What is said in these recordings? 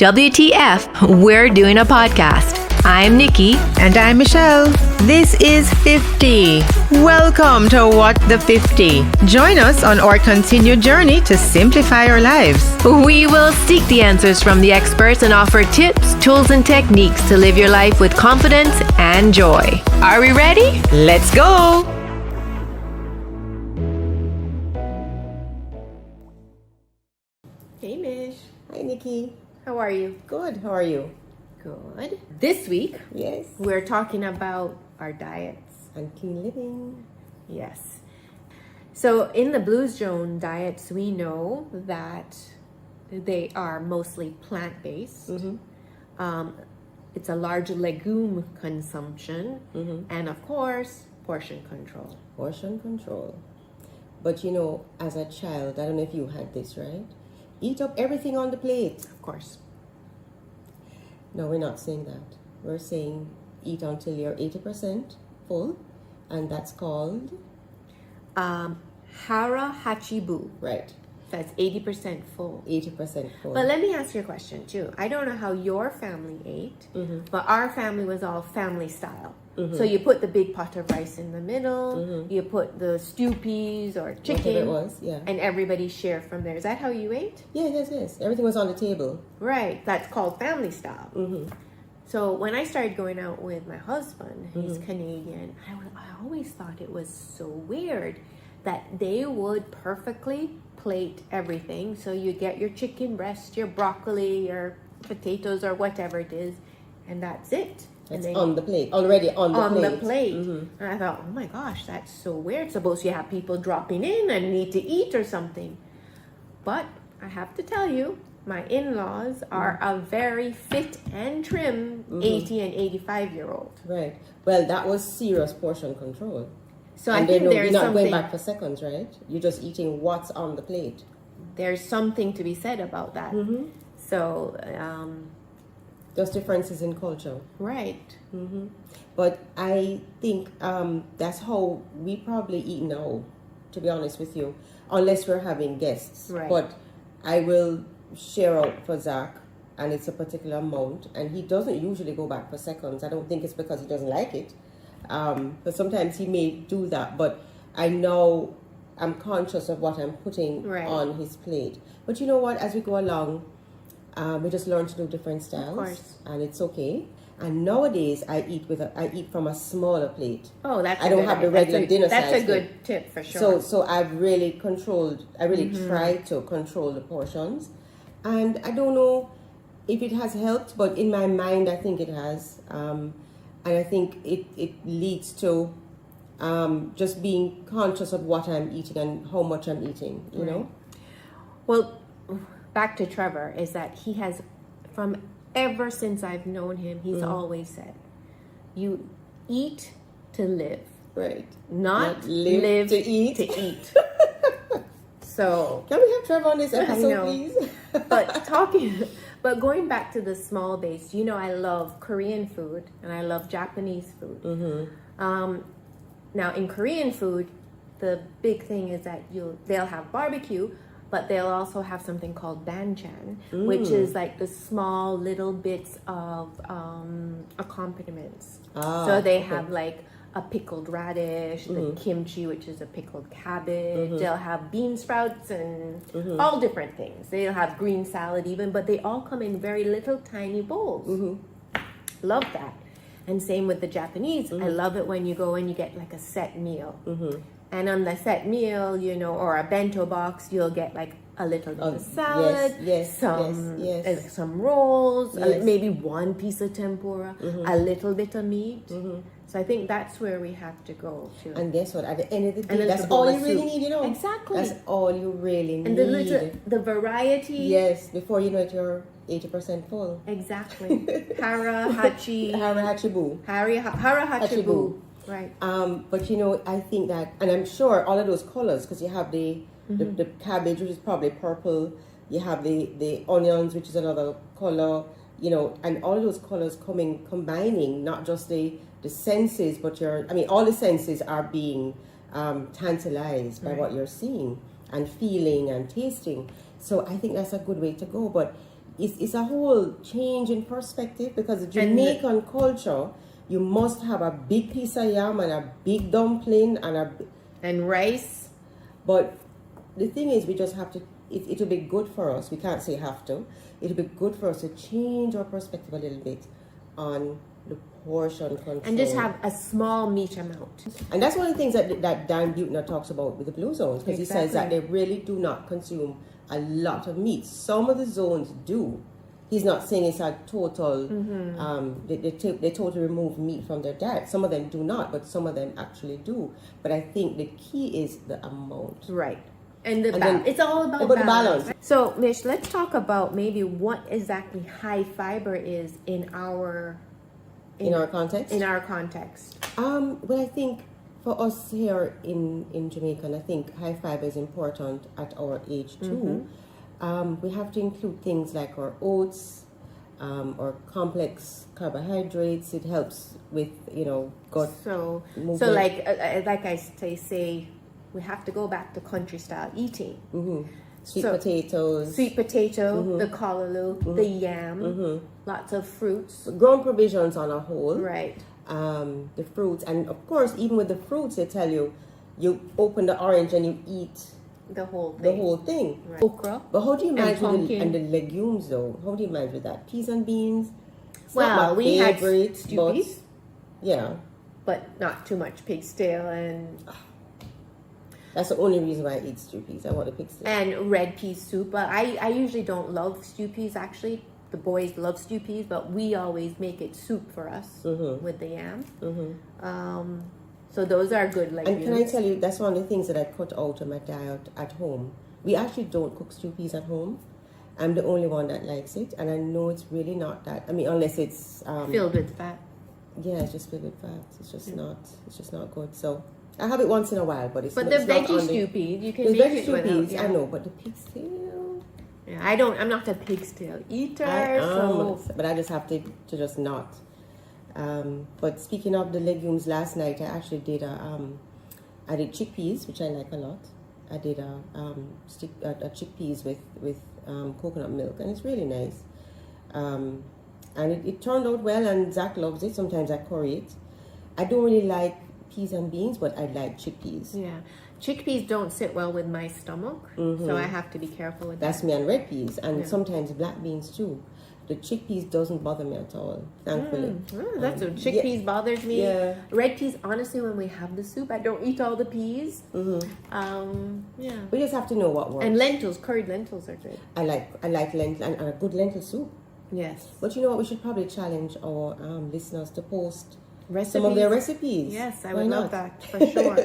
WTF, we're doing a podcast. I'm Nikki. And I'm Michelle. This is 50. Welcome to What the 50. Join us on our continued journey to simplify our lives. We will seek the answers from the experts and offer tips, tools, and techniques to live your life with confidence and joy. Are we ready? Let's go! Hey, Mish. Hi, Nikki. How are you? Good. How are you? Good. This week, Yes. we're talking about our diets. And clean living. Yes. So in the Blue Zone diets, we know that they are mostly plant-based. It's a large legume consumption. And of course, portion control. Portion control. But you know, as a child, I don't know if you had this, right? Eat up everything on the plate. Of course. No, we're not saying that. We're saying eat until you're 80% full. And that's called? Hara Hachi Bu. Right. That's 80% full. 80% full. But let me ask you a question too. I don't know how your family ate, but our family was all family style. So you put the big pot of rice in the middle, you put the stew peas or chicken, whatever it was, yeah. and everybody shared from there. Is that how you ate? Yeah, yes. Everything was on the table. Right. That's called family style. So when I started going out with my husband, he's Canadian, I always thought it was so weird that they would perfectly plate everything. So you get your chicken breast, your broccoli, your potatoes, or whatever it is, and that's it. It's on the plate, already on the plate. And I thought, oh my gosh, that's so weird. Suppose you have people dropping in and need to eat or something. But I have to tell you, my in-laws are a very fit and trim 80 and 85-year-old. Right. Well, that was serious portion control. So I think you're not going back for seconds, right? You're just eating what's on the plate. There's something to be said about that. So, just differences in culture. right. But I think that's how we probably eat now, to be honest with you, unless we're having guests. Right. But I will share out for Zach, and it's a particular amount, and he doesn't usually go back for seconds. I don't think it's because he doesn't like it. But sometimes he may do that, but I know I'm conscious of what I'm putting on his plate. But you know what? As we go along, we just learn to do different styles, Of course. and it's okay. And nowadays, I eat from a smaller plate. Oh, that's I don't have the regular dinner size. That's a good tip for sure. So I've really controlled. I really try to control the portions, and I don't know if it has helped, but in my mind, I think it has. And I think it leads to just being conscious of what I'm eating and how much I'm eating, you know? Well, back to Trevor, is that he has, from ever since I've known him, he's always said, you eat to live. Right. Not live to eat. So can we have Trevor on this episode, I know. please? But going back to the small base, you know, I love Korean food and I love Japanese food. Now in Korean food, the big thing is that they'll have barbecue, but they'll also have something called banchan, which is like the small little bits of accompaniments. So they have like a pickled radish, the kimchi, which is a pickled cabbage. They'll have bean sprouts and all different things. They'll have green salad even, but they all come in very little tiny bowls. Love that. And same with the Japanese. I love it when you go and you get like a set meal. And on the set meal, you know, or a bento box, you'll get like a little bit of salad, some rolls, maybe one piece of tempura, a little bit of meat. So I think that's where we have to go to. And guess what? At the end of the day, that's all you really need, you know. Exactly. That's all you really need. And the variety. Yes, before you know it, you're 80% full. Exactly. Hara Hachi. Hara Hachi Bu. Hara Hachi Bu. Right. But you know, I think that, and I'm sure all of those colors, because you have the cabbage, which is probably purple. You have the onions, which is another color. You know, and all of those colors combining not just the senses, but all the senses are being tantalized by what you're seeing and feeling and tasting. So I think that's a good way to go. But it's a whole change in perspective, because the Jamaican culture, you must have a big piece of yam and a big dumpling and rice. But the thing is, we just have to. It'll be good for us. We can't say have to. It'll be good for us to change our perspective a little bit on the portion control. And just have a small meat amount. And that's one of the things that Dan Buettner talks about with the blue zones, because he says that they really do not consume a lot of meat. Some of the zones do. He's not saying it's a total, they totally remove meat from their diet. Some of them do not, but some of them actually do. But I think the key is the amount. Right. And it's all about balance. Right? So, Mish, let's talk about maybe what exactly high fiber is in our context. In our context. Well, I think for us here in Jamaica, and I think high fiber is important at our age too. We have to include things like our oats, or complex carbohydrates. It helps with gut movement. So like I say, we have to go back to country style eating. Sweet potato, the callaloo, the yam, lots of fruits, grown provisions on a whole. Right. The fruits, and of course, even with the fruits, they tell you open the orange and you eat the whole thing. Right. Okra. But how do you manage with the legumes though? How do you manage with that? Peas and beans. Well, we had stew peas. Yeah. But not too much pig's tail and. That's the only reason why I eat stew peas. I want the pig's tail. And red pea soup. But I usually don't love stew peas actually. The boys love stew peas, but we always make it soup for us with the yam. So those are good legumes. And can I tell you, that's one of the things that I cut out of my diet at home. We actually don't cook stew peas at home. I'm the only one that likes it, and I know it's really not that. I mean, unless it's filled with fat. Yeah, it's just filled with fat. It's just not. It's just not good. So I have it once in a while, but it's. But not, the it's veggie not stew peas, you can make it stew without. Peas, I know, but the pig's tail. Yeah, I'm not a pig's tail eater. But I just have to just not. But speaking of the legumes, last night I actually did I did chickpeas, which I like a lot. I did a chickpeas with coconut milk, and it's really nice. And it turned out well, and Zach loves it. Sometimes I curry it. I don't really like peas and beans, but I like chickpeas. Yeah, chickpeas don't sit well with my stomach, so I have to be careful with that. That's me, and red peas, and sometimes black beans too. The chickpeas doesn't bother me at all, thankfully. That's what chickpeas bothers me. Yeah. Red peas, honestly, when we have the soup, I don't eat all the peas. We just have to know what works. And lentils, curried lentils are good. I like lentil and a good lentil soup. Yes. But you know what? We should probably challenge our listeners to post recipes. Some of their recipes. Yes, I would love that for sure.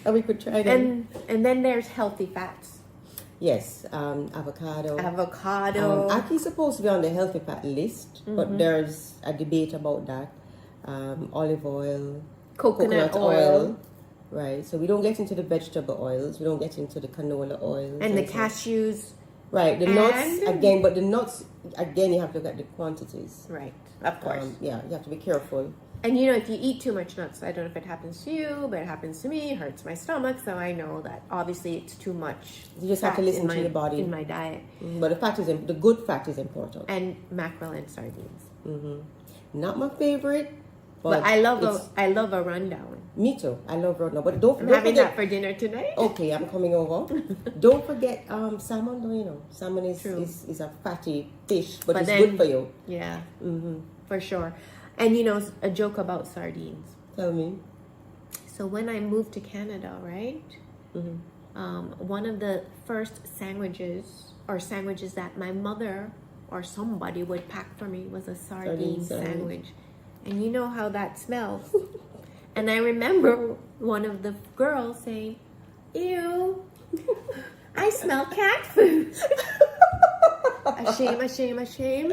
And we could try them. And then there's healthy fats. Yes, avocado. Actually supposed to be on the healthy fat list, but there's a debate about that. Olive oil, coconut oil. Right, so we don't get into the vegetable oils. We don't get into the canola oil. And the cashews. Right, the nuts, again, but the nuts, again, you have to look at the quantities. Right, of course. You have to be careful. And if you eat too much nuts, I don't know if it happens to you, but it happens to me. It hurts my stomach, so I know that obviously it's too much. You just have to listen to your body in my diet. But the good fat is important. And mackerel and sardines. Not my favorite, but I love a rundown. Me too. I love rundown, but don't having forget that for dinner tonight. Okay, I'm coming over. Don't forget salmon. Though salmon is a fatty fish, but it's good for you. Yeah, for sure. And a joke about sardines. Tell me. So when I moved to Canada, right? One of the first sandwiches that my mother or somebody would pack for me was a sardine sandwich. And you know how that smells. And I remember one of the girls saying, "Ew, I smell cat food." A shame.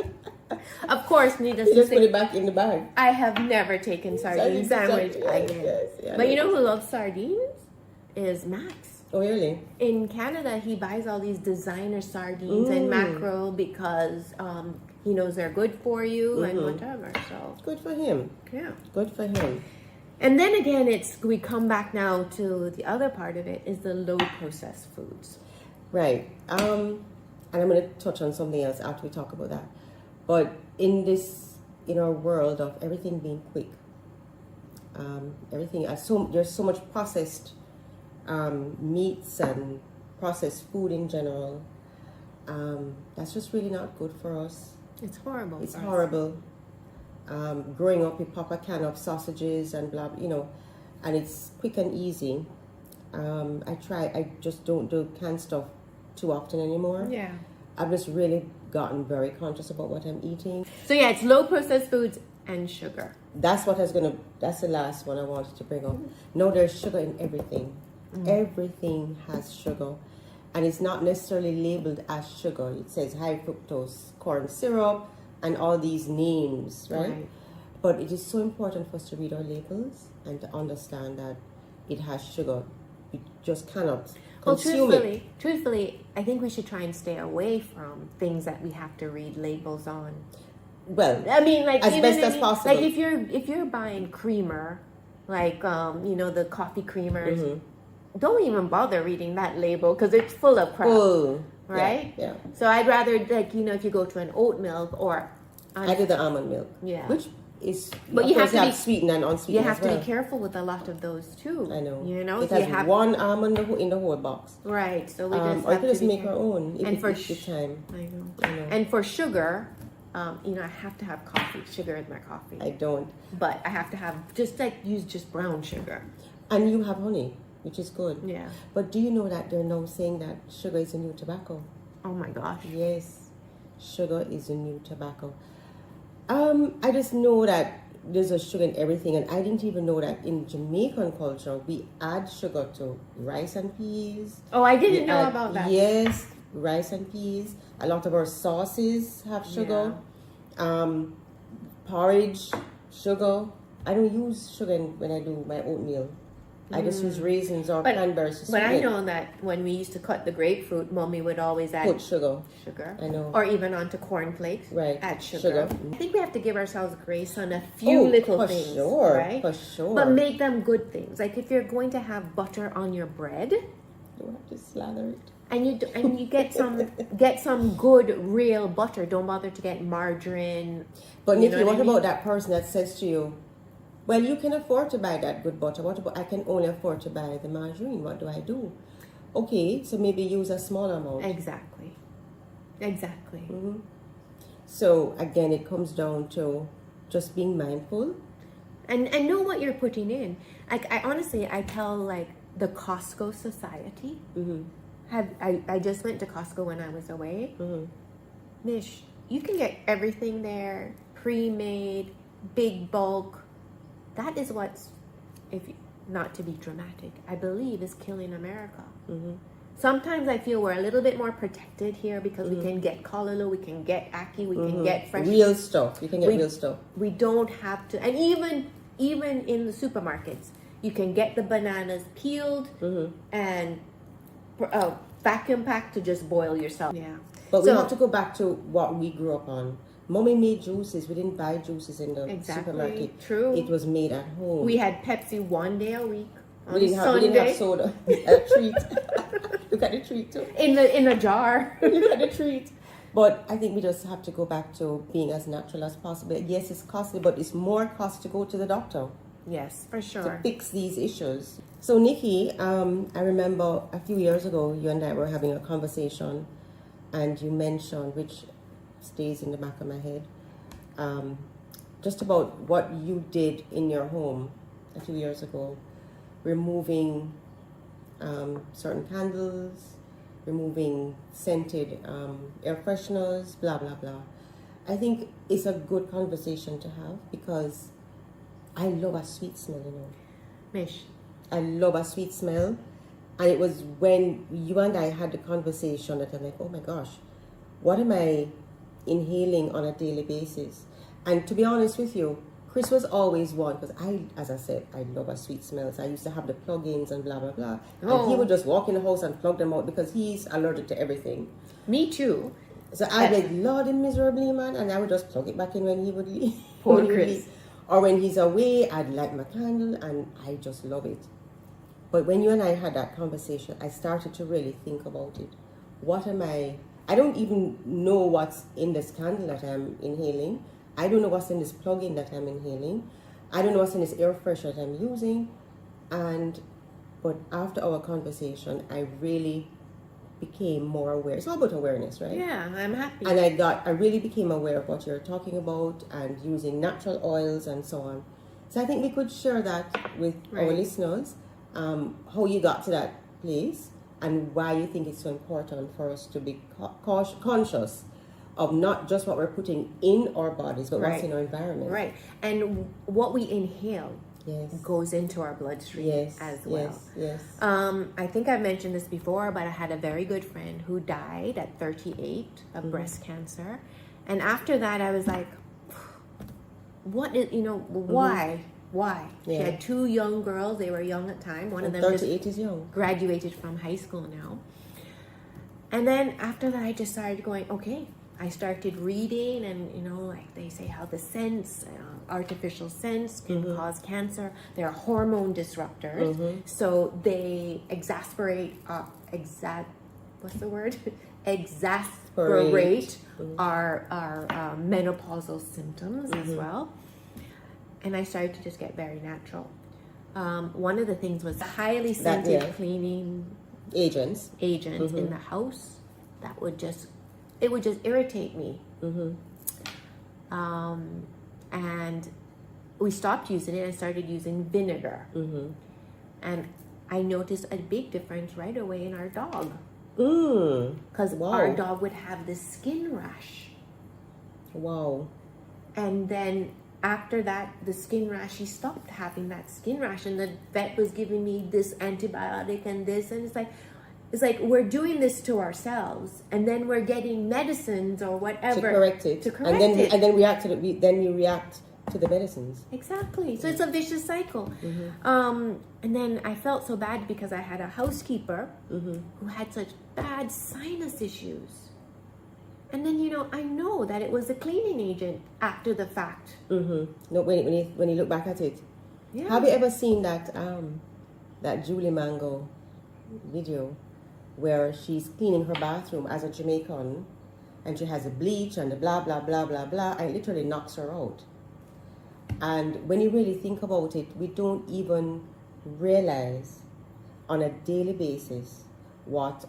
Of course, needless to say, just put it back in the bag. I have never taken sardine sandwich again. Yes, but you know who loves sardines? Is Max. Oh, really? In Canada, he buys all these designer sardines and mackerel because he knows they're good for you and whatever. So good for him. Yeah, good for him. And then again, we come back now to the other part of it is the low processed foods. Right. and I'm going to touch on something else after we talk about that. But in our world of everything being quick, there's so much processed meats and processed food in general. That's just really not good for us. It's horrible. It's horrible. Growing up, we pop a can of sausages and blah, and it's quick and easy. I just don't do canned stuff too often anymore. Yeah. I've just really gotten very conscious about what I'm eating. So yeah, it's low processed foods and sugar. That's the last one I wanted to bring up. No, there's sugar in everything. Everything has sugar. And it's not necessarily labeled as sugar. It says high fructose corn syrup and all these names, right? But it is so important for us to read our labels and to understand that it has sugar. We just cannot consume it. Truthfully, I think we should try and stay away from things that we have to read labels on. Well, I mean, like as best as possible. Like if you're buying creamer, like the coffee creamers, don't even bother reading that label because it's full of crap. Right? Yeah. So I'd rather if you go to an oat milk or I do the almond milk. Yeah. Which is but you have to be sweetened and unsweetened. You have as well. to be careful with a lot of those too. I know. It has one almond in the whole box. Right. So we or you could just make our own. And for time. I know. And for sugar, I have to have coffee. Sugar in my coffee. I don't. But I have to have use just brown sugar. And you have honey, which is good. Yeah. But do you know that they're now saying that sugar is the new tobacco? Oh my gosh. Yes. Sugar is the new tobacco. I just know that there's a sugar in everything, and I didn't even know that in Jamaican culture we add sugar to rice and peas. Oh, I didn't know about that. Yes, rice and peas. A lot of our sauces have sugar. Yeah. Porridge, sugar. I don't use sugar when I do my oatmeal. I just use raisins or cranberries to sweeten But I it. know that when we used to cut the grapefruit, Mommy would always add Put sugar. Sugar. I know. Or even onto cornflakes. Right. Add sugar. I think we have to give ourselves grace on a few little things. Sure. Right? For sure. But make them good things. Like if you're going to have butter on your bread, you have to slather it. And you get some good real butter. Don't bother to get margarine. But Nikki, what about that person that says to you, well, you can afford to buy that good butter. What about I can only afford to buy the margarine? What do I do? Okay, so maybe use a smaller amount. Exactly. Mm-hmm. So again, it comes down to just being mindful and know what you're putting in. I honestly tell the Costco Society. I just went to Costco when I was away. Mish, you can get everything there, pre-made, big bulk. That is what's, not to be dramatic, I believe is killing America. Sometimes I feel we're a little bit more protected here because we can get Kalulu, we can get Aki, we can get fresh. Real stuff. You can get real stuff. We don't have to, and even in the supermarkets, you can get the bananas peeled and vacuum packed to just boil yourself. Yeah. But we have to go back to what we grew up on. Mommy made juices. We didn't buy juices in the supermarket. True. It was made at home. We had Pepsi one day a week. We didn't have soda. A treat. Look at the treat too. In a jar. Look at the treat. But I think we just have to go back to being as natural as possible. Yes, it's costly, but it's more cost to go to the doctor. Yes, for sure. To fix these issues. So Nikki, I remember a few years ago, you and I were having a conversation, and you mentioned, which stays in the back of my head, just about what you did in your home a few years ago, removing certain candles, removing scented air fresheners, blah blah blah. I think it's a good conversation to have because I love a sweet smell, Mish, I love a sweet smell, and it was when you and I had the conversation that I'm like, oh my gosh, what am I inhaling on a daily basis? And to be honest with you, Chris was always one, because as I said, I love a sweet smell. So I used to have the plug-ins and blah blah blah, and he would just walk in the house and plug them out because he's allergic to everything. Me too. So I'd like, Lord him miserably, man, and I would just plug it back in when he would leave. Poor Chris. Or when he's away, I'd light my candle, and I just love it. But when you and I had that conversation, I started to really think about it. What am I I don't even know what's in this candle that I'm inhaling. I don't know what's in this plug-in that I'm inhaling. I don't know what's in this air freshener that I'm using. But after our conversation, I really became more aware. It's all about awareness, right? Yeah, I'm happy. And I really became aware of what you're talking about and using natural oils and so on. So I think we could share that with our listeners, how you got to that place and why you think it's so important for us to be conscious of not just what we're putting in our bodies, but what's in our environment. Right. And what we inhale goes into our bloodstream as well. Yes. I think I've mentioned this before, but I had a very good friend who died at 38 of breast cancer. And after that, I was like, what is, why? Why? She had 2 young girls. They were young at the time. One of them 38 is young. Graduated from high school now. And then after that, I just started going, okay. I started reading, and like they say, how the scents, artificial scents can cause cancer. They're hormone disruptors, so they exasperate our menopausal symptoms as well. And I started to just get very natural. One of the things was highly scented cleaning agents in the house that would just irritate me. And we stopped using it and started using vinegar. And I noticed a big difference right away in our dog. Because our dog would have this skin rash. Wow. And then after that, the skin rash, he stopped having that skin rash. And the vet was giving me this antibiotic and this. And it's like we're doing this to ourselves, and then we're getting medicines or whatever to correct it. And then we react to the medicines. Exactly. So it's a vicious cycle. And then I felt so bad because I had a housekeeper who had such bad sinus issues. And then I know that it was a cleaning agent after the fact. No, when you look back at it. Yeah. Have you ever seen that Julie Mango video where she's cleaning her bathroom as a Jamaican, and she has a bleach and the blah blah blah blah blah, and it literally knocks her out. And when you really think about it, we don't even realize on a daily basis what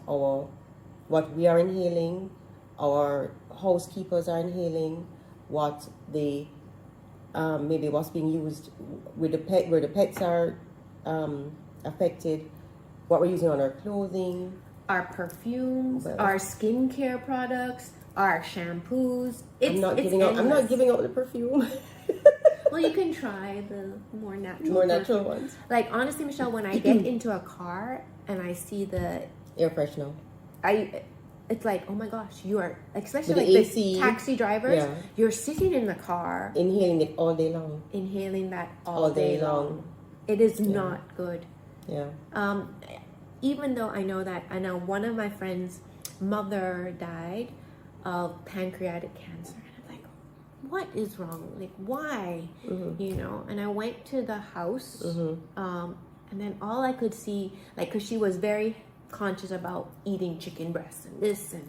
we are inhaling, our housekeepers are inhaling, what the maybe what's being used with where the pets are affected, what we're using on our clothing, our perfumes, our skincare products, our shampoos. I'm not giving out the perfume. Well, you can try the more natural ones. Like, honestly, Michelle, when I get into a car and I see the air freshener, it's like, oh my gosh, you are, especially with like the AC, the taxi drivers, you're sitting in the car inhaling it all day long. Inhaling that all day long. It is not good. Yeah. Even though I know one of my friends' mother died of pancreatic cancer. And I'm like, what is wrong? Like, why? And I went to the house, and then all I could see, like, because she was very conscious about eating chicken breasts and this, and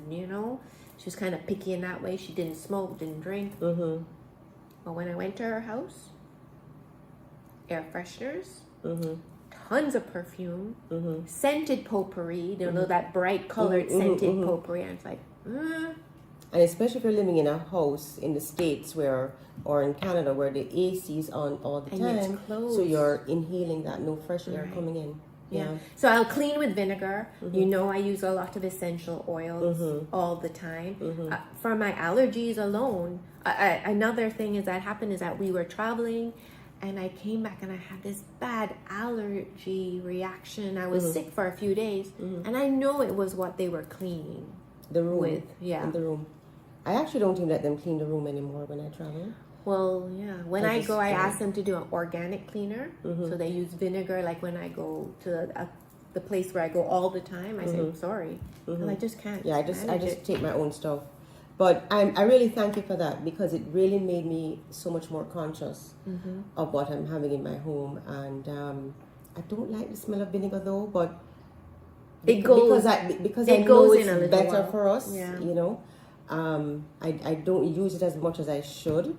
she was kind of picky in that way. She didn't smoke, didn't drink. But when I went to her house, air fresheners, tons of perfume, scented potpourri, that bright colored scented potpourri, and it's like, And especially if you're living in a house in the States or in Canada where the AC is on all the time, so you're inhaling that no fresh air coming in. Yeah. So I'll clean with vinegar. I use a lot of essential oils all the time. For my allergies alone, another thing that happened is that we were traveling, and I came back and I had this bad allergy reaction. I was sick for a few days, and I know it was what they were cleaning the room with. Yeah, in the room. I actually don't even let them clean the room anymore when I travel. Well, yeah. When I go, I ask them to do an organic cleaner. So they use vinegar. Like when I go to the place where I go all the time, I say, sorry. I just can't. Yeah, I just take my own stuff. But I really thank you for that, because it really made me so much more conscious of what I'm having in my home. And I don't like the smell of vinegar though, but It goes. because it I know goes it's in a little better while. for us. Yeah. You know, I don't use it as much as I should,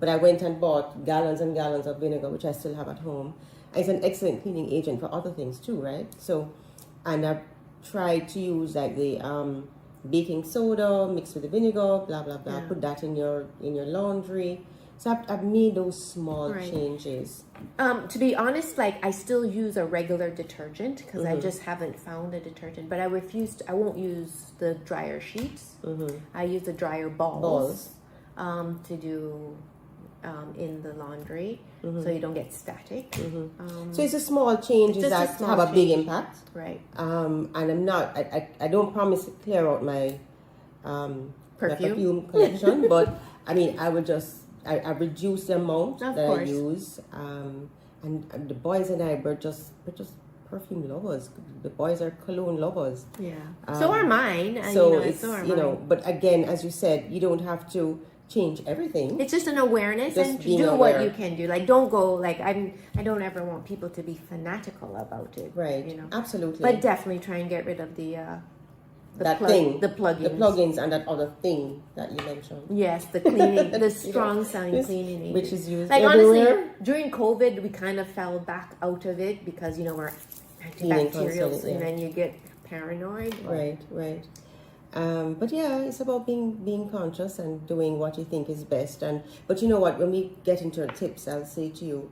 but I went and bought gallons and gallons of vinegar, which I still have at home. It's an excellent cleaning agent for other things too, right? So, and I've tried to use like the baking soda mixed with the vinegar, blah blah blah. Yeah. Put that in your laundry. So I've made those small Right. changes. To be honest, like I still use a regular detergent because I just haven't found a detergent. But I won't use the dryer sheets. I use the dryer balls. To do in the laundry, so you don't get static. So it's a small changes just a that small have a big change. impact. Right. And I'm not. I don't promise to clear out my my perfume collection, but I mean I would just. I reduce the amount Of that course. I use, and the boys and I we're just perfume lovers. The boys are cologne lovers. Yeah. So are mine. So it's it's so are you know, mine. but again, as you said, you don't have to change everything. It's just an awareness Just and being do aware. what you can do. Like don't go like I don't ever want people to be fanatical about it. Right. You know. Absolutely. But definitely try and get rid of the that plug- thing, the plugins. the plugins, and that other thing that you mentioned. Yes, the cleaning, the strong sounding cleaning agent. Which is used like everywhere. honestly, during COVID, we kind of fell back out of it because we're Cleaning antibacterials, constantly, yeah. and then you get paranoid. Right. But yeah, it's about being conscious and doing what you think is best. But you know what? When we get into tips, I'll say to you,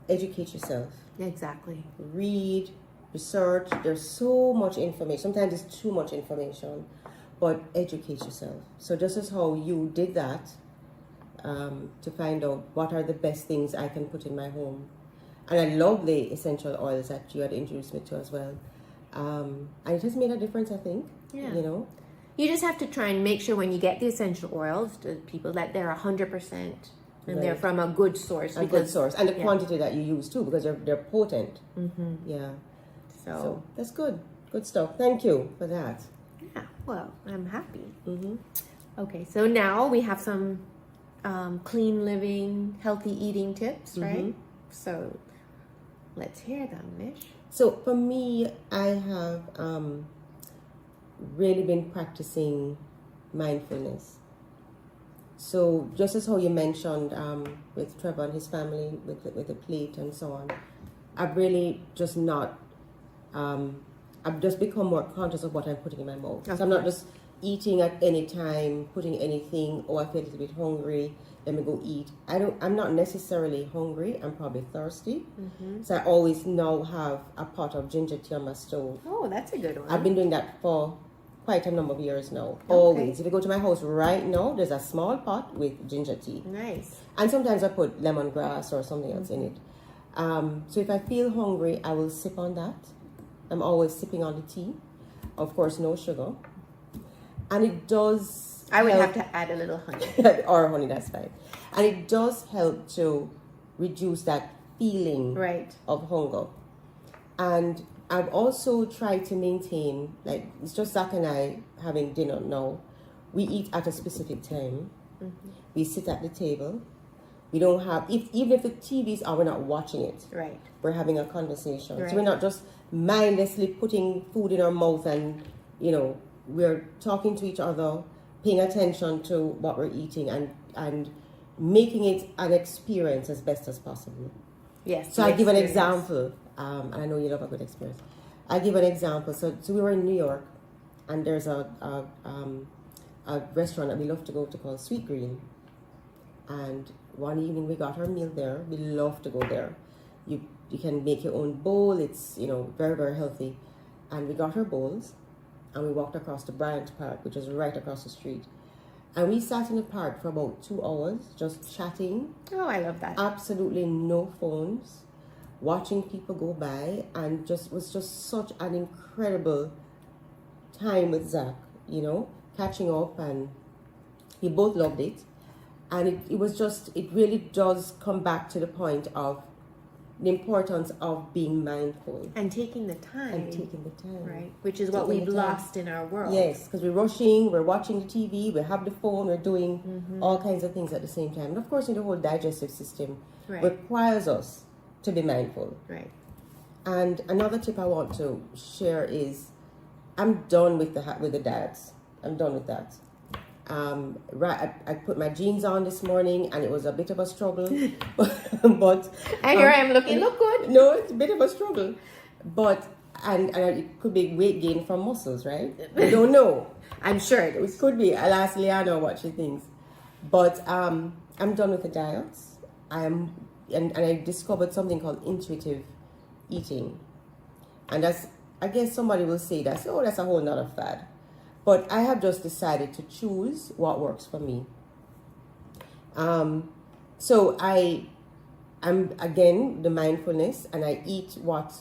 educate yourself. Exactly. Read, research. There's so much information. Sometimes it's too much information, but educate yourself. So just as how you did that to find out what are the best things I can put in my home. And I love the essential oils that you had introduced me to as well. And it has made a difference, I think. Yeah. You know? You just have to try and make sure when you get the essential oils to people that they're 100% and they're Right. from a good source. A good source. And the quantity that you use too, because they're potent. Mm-hmm. Yeah. So That's good. Good stuff. Thank you for that. yeah, well, I'm happy. Mm-hmm. Okay, so now we have some clean living, healthy eating tips, right? So let's hear them, Mish. So for me, I have really been practicing mindfulness. So just as how you mentioned with Trevor and his family, with the plate and so on, I've really just not, I've just become more conscious of what I'm putting in my mouth. Of So I'm not course. just eating at any time, putting anything, I feel a little bit hungry, let me go eat. I'm not necessarily hungry, I'm probably thirsty. So I always now have a pot of ginger tea on my stove. Oh, that's a good one. I've been doing that for quite a number of years now. Always. If you go to my house right now, there's a small pot with ginger tea. Nice. And sometimes I put lemongrass or something else in it. So if I feel hungry, I will sip on that. I'm always sipping on the tea. Of course, no sugar. And it does I would help- have to add a little honey. or honey, that's fine. And it does help to reduce that feeling Right. of hunger. And I've also tried to maintain, like, it's just Zach and I having dinner now. We eat at a specific time. We sit at the table. We don't have, even if the TV's on, we're not watching it. Right. We're having a conversation. Right. So we're not just mindlessly putting food in our mouth and, we're talking to each other, paying attention to what we're eating and making it an experience as best as possible. Yes. So the I give an experience. example, and I know you love a good experience. I give an example. So we were in New York, and there's a restaurant that we love to go to called Sweet Green. And one evening we got our meal there. We love to go there. You can make your own bowl. It's very, very healthy. And we got our bowls, and we walked across to Bryant Park, which is right across the street. And we sat in the park for about 2 hours, just chatting. Oh, I love that. Absolutely no phones, watching people go by, and was just such an incredible time with Zach, catching up, and we both loved it. And it really does come back to the point of the importance of being mindful And taking the time. and taking the time. Right. Which is what Taking we've the time. lost in our world. Yes, because we're rushing, we're watching the TV, we have the phone, we're doing all kinds of things at the same time. And of course, the whole digestive system Right. requires us to be mindful. Right. And another tip I want to share is I'm done with the diets. I'm done with that. Right, I put my jeans on this morning and it was a bit of a struggle, but and here I am look good. No, it's a bit of a struggle, but and it could be weight gain from muscles, right? I don't know. I'm sure it is. It could be. I'll ask Liana what she thinks, but I'm done with the diets. And I discovered something called intuitive eating, and that's, I guess somebody will say that's a whole nother fad. But I have just decided to choose what works for me. So I'm again the mindfulness, and I eat what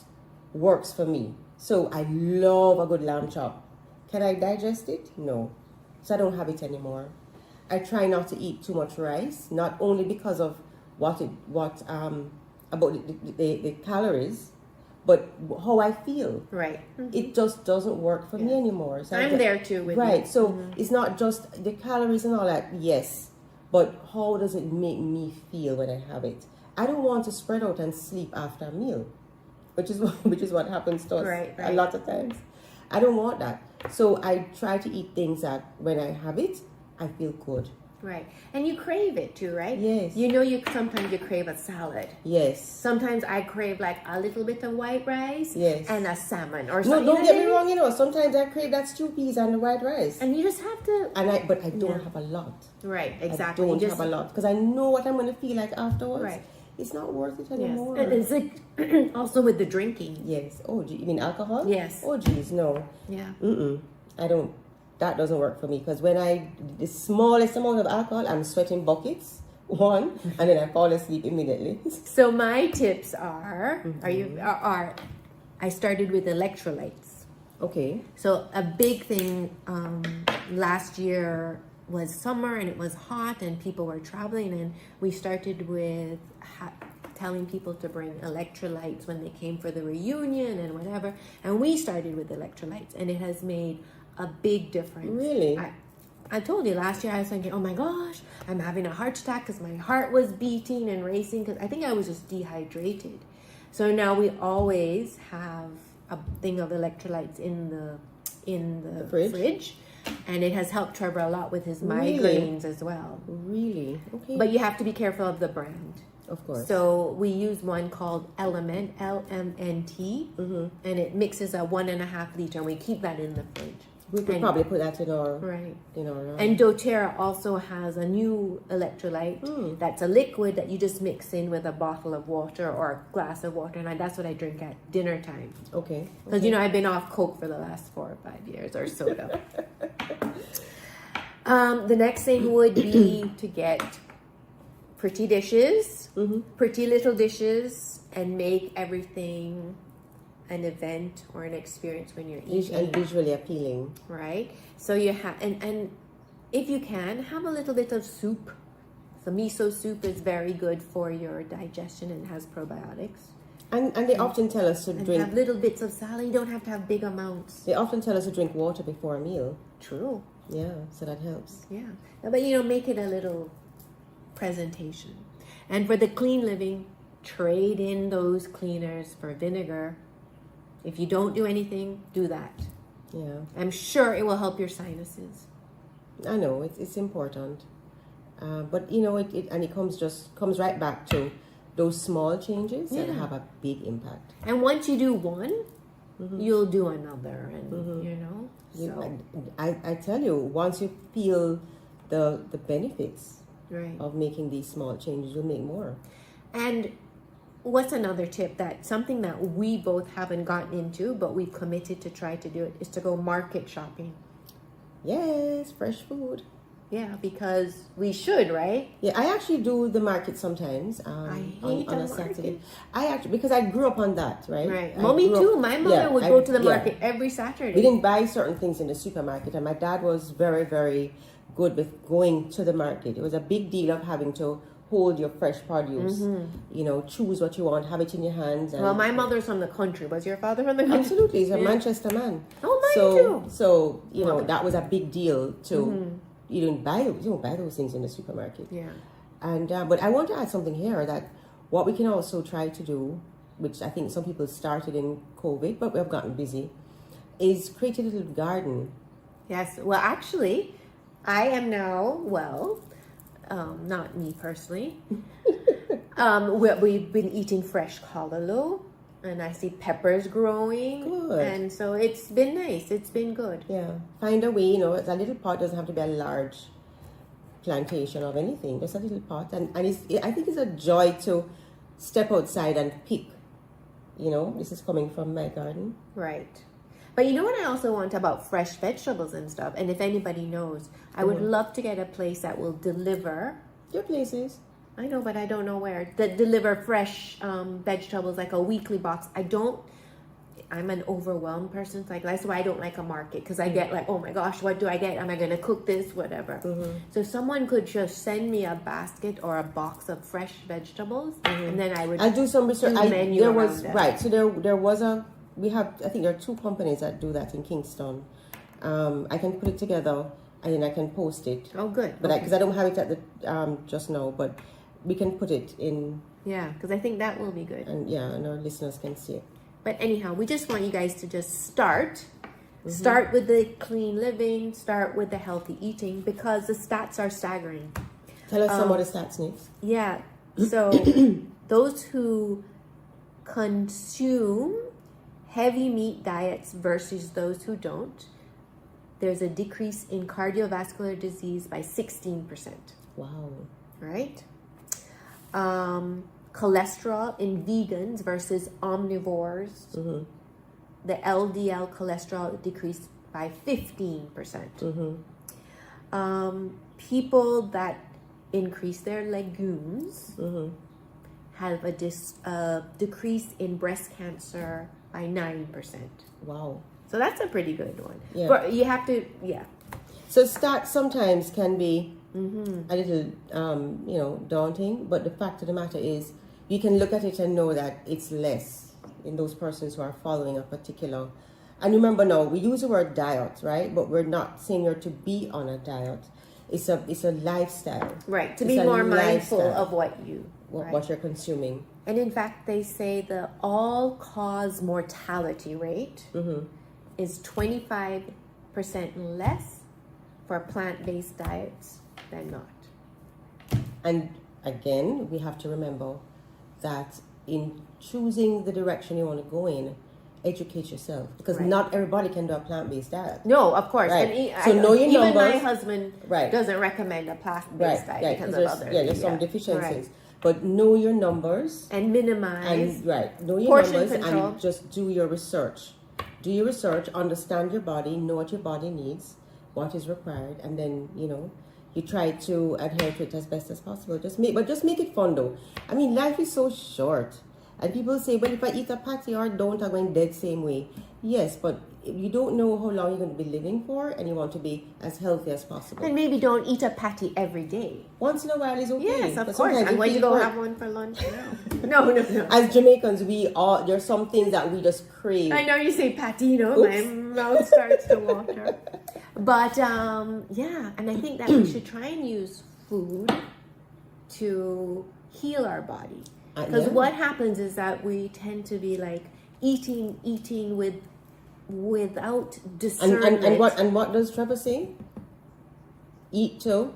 works for me. So I love a good lamb chop. Can I digest it? No. So I don't have it anymore. I try not to eat too much rice, not only because of about the calories, but how I feel. Right. It just doesn't work for me anymore. So I'm there too with right. you. So it's not just the calories and all that, yes, but how does it make me feel when I have it? I don't want to spread out and sleep after a meal, which is what happens to us a lot of times. I don't want that. So I try to eat things that when I have it, I feel good. Right. And you crave it too, right? Yes. You know, sometimes you crave a salad. Yes. Sometimes I crave like a little bit of white rice. Yes. And a salmon or No, something. don't get me wrong, sometimes I crave that stew peas and the white rice. And you just have to. But I don't have a lot. Right, exactly. I don't have a lot because I know what I'm going to feel like afterwards. Right. It's not worth it anymore. Yes. And it's like also with the drinking. Yes. Oh, you mean alcohol? Yes. Oh, geez, no. Yeah. I don't. That doesn't work for me because when the smallest amount of alcohol, I'm sweating buckets, and then I fall asleep immediately. So my tips are, I started with electrolytes. Okay. So a big thing last year was summer and it was hot and people were traveling, and we started with telling people to bring electrolytes when they came for the reunion and whatever. And we started with electrolytes, and it has made a big difference. Really? I told you last year I was thinking, oh my gosh, I'm having a heart attack because my heart was beating and racing because I think I was just dehydrated. So now we always have a thing of electrolytes in the fridge. And it has helped Trevor a lot with his migraines as well. Really? Okay. But you have to be careful of the brand. Of course. So we use one called Element, LMNT, and it mixes a 1.5 liter, and we keep that in the fridge. We could probably put that in our And doTERRA also has a new electrolyte that's a liquid that you just mix in with a bottle of water or a glass of water, and that's what I drink at dinner time. Okay. Because I've been off Coke for the last 4 or 5 years, or soda. The next thing would be to get pretty dishes, pretty little dishes, and make everything an event or an experience when you're eating. And visually appealing. Right? So you have, and if you can, have a little bit of soup. So miso soup is very good for your digestion and has probiotics. And they often tell us to drink. Have little bits of salad. You don't have to have big amounts. They often tell us to drink water before a meal. True. Yeah, so that helps. Yeah. But make it a little presentation. And for the clean living, trade in those cleaners for vinegar. If you don't do anything, do that. Yeah. I'm sure it will help your sinuses. I know it's important, but it comes right back to those small changes that have a big impact. And once you do one, you'll do another, and So I tell you, once you feel the benefits right. of making these small changes, you'll make more. And what's another tip, that something that we both haven't gotten into, but we've committed to try to do it, is to go market shopping. Yes, fresh food. Yeah, because we should, right? Yeah, I actually do the market sometimes. I hate on a Saturday. Because I grew up on that, right? Right. Mommy too. My mother would go to the market every Saturday. We didn't buy certain things in the supermarket, and my dad was very, very good with going to the market. It was a big deal of having to hold your fresh produce. Choose what you want, have it in your hands. And well, my mother's from the country. Was your father from the country? Absolutely, he's a Manchester man. Oh, mine too. So that was a big deal to. You don't buy those things in the supermarket. Yeah. And but I want to add something here, that what we can also try to do, which I think some people started in COVID, but we have gotten busy, is create a little garden. Yes. Well, actually, I am now, not me personally. We've been eating fresh callaloo, and I see peppers growing. Good. And so it's been nice. It's been good. Yeah. Find a way, it's a little pot, doesn't have to be a large plantation of anything, just a little pot. And I think it's a joy to step outside and pick. This is coming from my garden. Right. But you know what I also want about fresh vegetables and stuff? And if anybody knows, I would love to get a place that will deliver. Your places. I know, but I don't know where. That deliver fresh vegetables, like a weekly box. I'm an overwhelmed person. Like, that's why I don't like a market. Because I get like, oh my gosh, what do I get? Am I going to cook this? Whatever. So if someone could just send me a basket or a box of fresh vegetables, and then I'll do some research. Menu there was, around right. So there was I think there are 2 companies that do that in Kingston. I can put it together and then I can post it. Oh, good. But because I don't have it at the just now, but we can put it in. Yeah, because I think that will be good. And our listeners can see it. But anyhow, we just want you guys to just start with the clean living, start with the healthy eating, because the stats are staggering. Tell us some of the stats, Nick. Yeah. So those who consume heavy meat diets versus those who don't, there's a decrease in cardiovascular disease by 16%. Wow. Right? Cholesterol in vegans versus omnivores, the LDL cholesterol decreased by 15%. People that increase their legumes have a decrease in breast cancer by 9%. Wow. So that's a pretty good one. Yeah. But you have to, So stats sometimes can be a little, daunting. But the fact of the matter is, you can look at it and know that it's less in those persons who are following a particular. And remember now, we use the word diet, right? But we're not saying you're to be on a diet. It's a lifestyle. Right. To be more mindful of what you're consuming. And in fact, they say the all-cause mortality rate is 25% less for plant-based diets than not. And again, we have to remember that in choosing the direction you want to go in, educate yourself, because not everybody can do a plant-based diet. No, of course. Right. And so know your even numbers. my husband doesn't recommend a plant-based diet because of other. There's some deficiencies. But know your numbers and minimize. And know your portion numbers control. And just do your research. Do your research, understand your body, know what your body needs, what is required, and then you try to adhere to it as best as possible. Just make it fun though. I mean, life is so short. And people say, well, if I eat a patty or don't, I'm going dead same way. Yes, but you don't know how long you're going to be living for, and you want to be as healthy as possible. And maybe don't eat a patty every day. Once in a while is okay. Yes, of course. And when you go have one for lunch, no. As Jamaicans, there's some things that we just crave. I know you say patty, my mouth starts to water. But and I think that we should try and use food to heal our body. Because what happens is that we tend to be like eating without discernment. And what does Trevor say? Eat to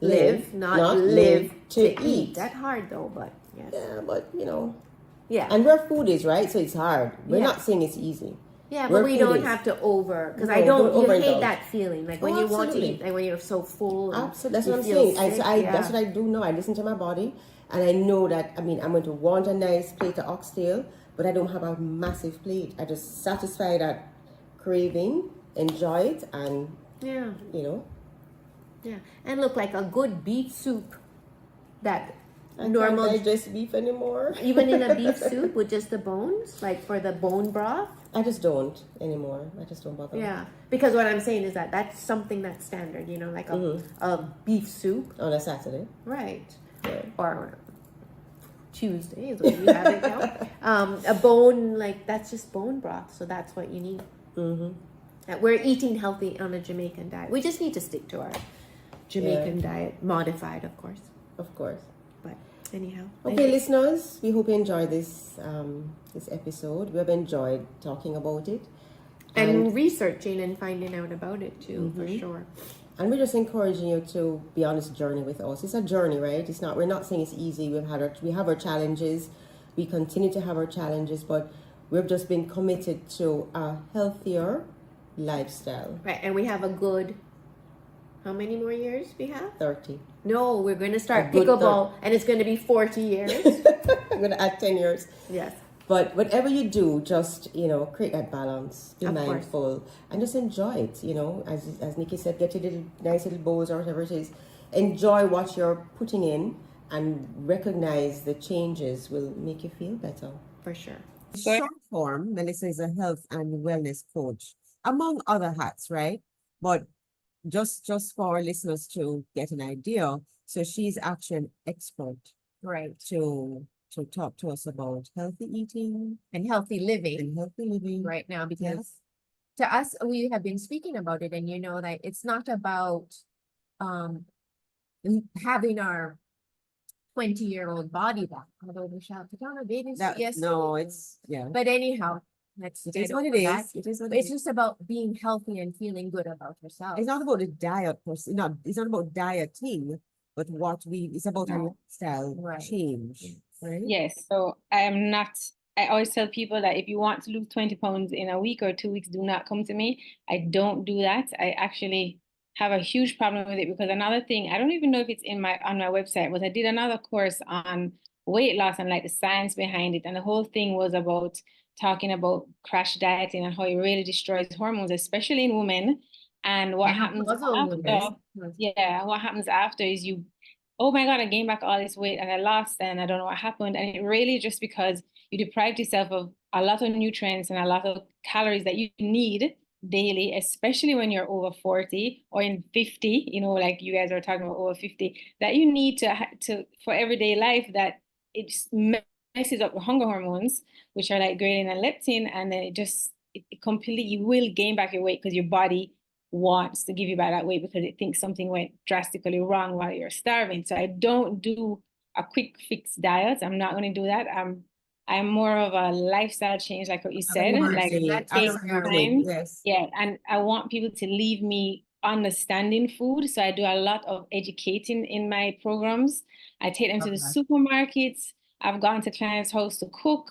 live, not live to eat. That's hard though, but yes. Yeah, but Yeah. And where food is, right? So it's hard. We're not saying it's easy. Yeah, but we don't have to because you hate that feeling. Like when you want to eat, like when you're so full. Absolutely. That's what I'm saying. That's what I do know. I listen to my body. And I know that, I'm going to want a nice plate of oxtail, but I don't have a massive plate. I just satisfy that craving, enjoy it, and, Yeah, and look, like a good beef soup that normal... I can't digest beef anymore. Even in a beef soup with just the bones, like for the bone broth? I just don't anymore. I just don't bother. Yeah, because what I'm saying is that's something that's standard, like a beef soup. On a Saturday. Right. Yeah. Or Tuesday is when you have it now. A bone, that's just bone broth, so that's what you need. We're eating healthy on a Jamaican diet. We just need to stick to our Jamaican diet, modified, of course. Of course. But anyhow. Okay, listeners, we hope you enjoyed this episode. We have enjoyed talking about it. And researching and finding out about it too, for sure. And we're just encouraging you to be on this journey with us. It's a journey, right? It's not. We're not saying it's easy. We have our challenges. We continue to have our challenges, but we've just been committed to a healthier lifestyle. Right, and we have a good. How many more years we have? 30. No, we're going to start pickleball, and it's going to be 40 years. I'm going to add 10 years. Yes. But whatever you do, just, create that balance, be Of mindful, course. and just enjoy it, As Nikki said, get your nice little bowls or whatever it is. Enjoy what you're putting in and recognize the changes will make you feel better. For sure. Short form, Melissa is a health and wellness coach, among other hats, right? But just for our listeners to get an idea, so she's actually an expert, right, to talk to us about healthy eating and healthy living right now, because to us, we have been speaking about it, and that it's not about having our 20-year-old body back, although we shall put on a bathing suit. Yes, no, it's but anyhow, it is what it is. It's just about being healthy and feeling good about yourself. It's not about the diet person. No, it's not about dieting, but it's about a lifestyle change. Right? Yes. So I always tell people that if you want to lose 20 pounds in a week or 2 weeks, do not come to me. I don't do that. I actually have a huge problem with it, because another thing, I don't even know if it's on my website, was I did another course on weight loss and like the science behind it. And the whole thing was about talking about crash dieting and how it really destroys hormones, especially in women. And what happens after is you, oh my God, I gained back all this weight and I lost and I don't know what happened. And it really just because you deprived yourself of a lot of nutrients and a lot of calories that you need daily, especially when you're over 40 or in 50, like you guys are talking about over 50, that you need to for everyday life, that it messes up the hunger hormones, which are like ghrelin and leptin, and then it completely, you will gain back your weight because your body wants to give you back that weight because it thinks something went drastically wrong while you're starving. So I don't do a quick fix diet. I'm not going to do that. I'm more of a lifestyle change, like what you said, like that takes time. Yes. Yeah, and I want people to leave me understanding food. So I do a lot of educating in my programs. I take them to the supermarkets. I've gone to clients' house to cook,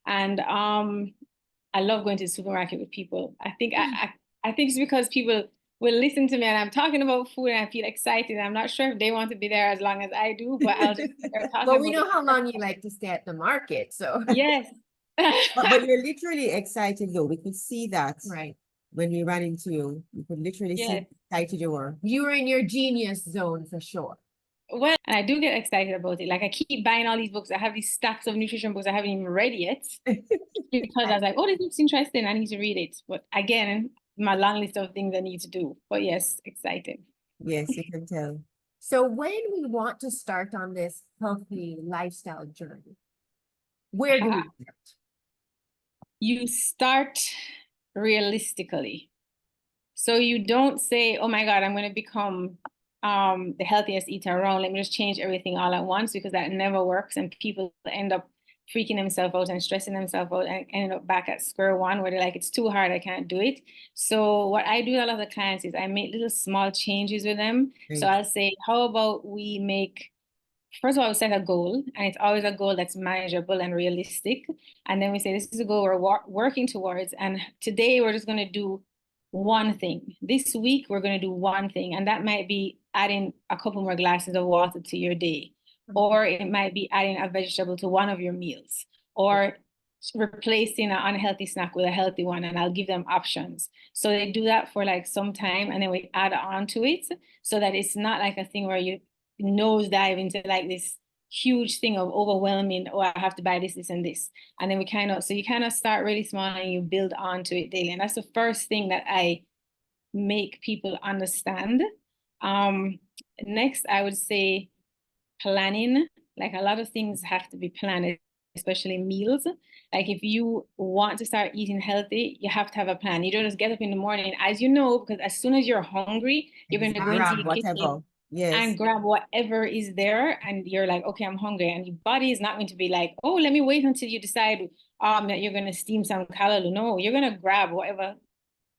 and I love going to the supermarket with people. I think it's because people will listen to me and I'm talking about food and I feel excited. I'm not sure if they want to be there as long as I do, but I'll just well, we know how long you like to stay at the market, so yes. but you're literally excited though. We could see that when we ran into you. We could literally see how excited you were. You were in your genius zone for sure. Well, and I do get excited about it. Like I keep buying all these books. I have these stacks of nutrition books I haven't even read yet because I was like, oh, this looks interesting. I need to read it. But again, my long list of things I need to do. But yes, excited. Yes, you can tell. So when we want to start on this healthy lifestyle journey, where do we start? You start realistically. So you don't say, oh my God, I'm going to become the healthiest eater around. Let me just change everything all at once, because that never works. And people end up freaking themselves out and stressing themselves out and end up back at square one where they're like, it's too hard, I can't do it. So what I do with a lot of clients is I make little small changes with them. Right. So I'll say, how about we make, first of all, we set a goal, and it's always a goal that's manageable and realistic. And then we say, this is a goal we're working towards. And today we're just going to do one thing. This week, we're going to do one thing. And that might be adding a couple more glasses of water to your day. Or it might be adding a vegetable to one of your meals, or replacing an unhealthy snack with a healthy one. And I'll give them options. So they do that for like some time, and then we add on to it so that it's not like a thing where you nosedive into like this huge thing of overwhelming, oh, I have to buy this, this, and this. And then so you kind of start really small and you build onto it daily. And that's the first thing that I make people understand. Next, I would say planning. Like a lot of things have to be planned, especially meals. Like if you want to start eating healthy, you have to have a plan. You don't just get up in the morning, as you know, because as soon as you're hungry, you're going to go into the kitchen and grab whatever is there, and you're like, okay, I'm hungry. And your body is not going to be like, oh, let me wait until you decide that you're going to steam some callaloo. No, you're going to grab whatever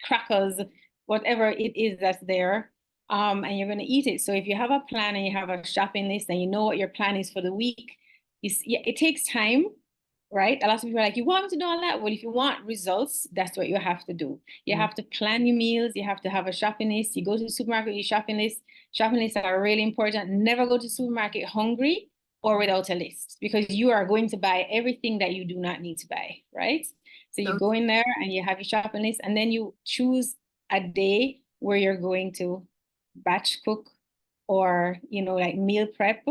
crackers, whatever it is that's there, and you're going to eat it. So if you have a plan and you have a shopping list and you know what your plan is for the week, it takes time, right? A lot of people are like, you want me to do all that? Well, if you want results, that's what you have to do. You have to plan your meals. You have to have a shopping list. You go to the supermarket, your shopping list. Shopping lists are really important. Never go to the supermarket hungry or without a list, because you are going to buy everything that you do not need to buy, right? So you go in there and you have your shopping list, and then you choose a day where you're going to batch cook or, like meal prep.